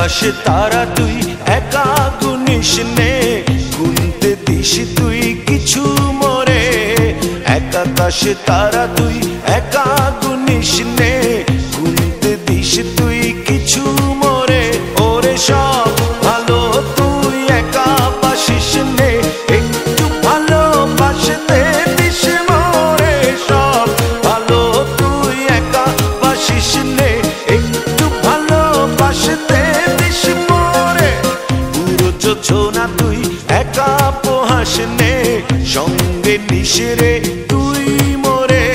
আকাশে তারা তুই একা গুনিস নে, গুনতে দিস তুই কিছু মোরে। এক আকাশে তারা তুই একা গুনিস নে, গুনতে দিস তুই কিছু মোরে। ওরে সব ভালো তুই একা বাসিস নে, একটু ভালোবাসতে দিস মোরে। সব ভালো তুই একা বাসিস নে, একটু ভালোবাসতে দিস মোরে। পুরো যোছনা তুই একা পোহাস নে, সঙ্গে নিস রে তুই মোরে।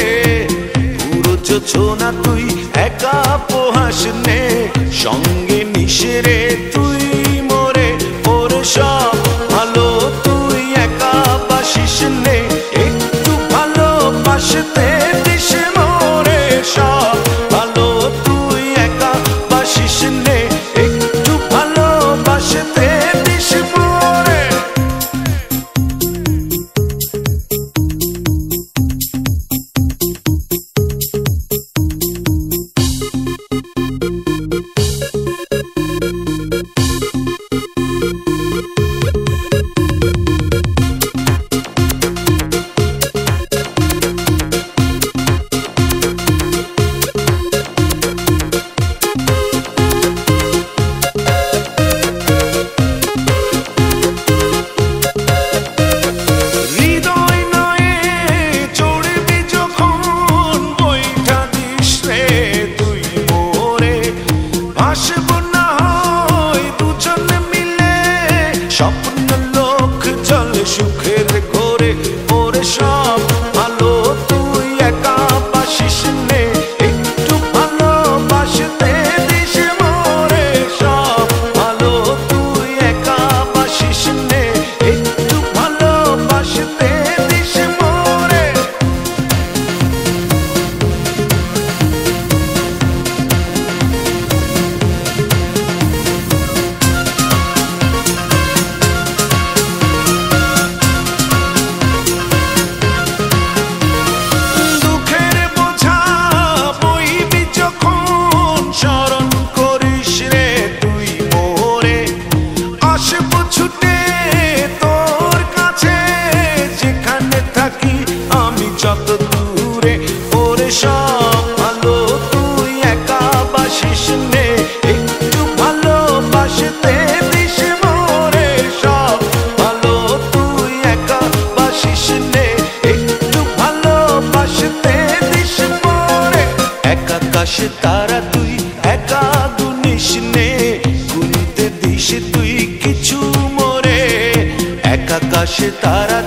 পুরো যোছনা তুই একা পোহাস নে, সঙ্গে নিস রে তুই মোরে। ওরে সব ভালো তুই একা বাসিস নে, একটু ভালোবাসতে দিস মোরে। সব ভালো তুই একা বাসিস নে, একটু ভালোবাসতে দিস মোরে। স্বপ্ন লোক চলে সুখের ঘোরে। ওরে সব ভালো তুই একা বাসিস নে, একটু ভালোবাসতে দিস মোরে। সব ভালো তুই একা বাসিস নে, একটু ভালোবাসতে দিস মোরে। যত দূরে ওরে সব ভালো তুই একা বাসিস নে, একটু ভালোবাসতে দিস মোরে। সব ভালো তুই একা বাসিস নে, একটু ভালোবাসতে দিস মোরে। এক আকাশে তারা তুই একা গুনিস নে, গুনতে দিস তুই কিছু মোরে। এক আকাশে তারা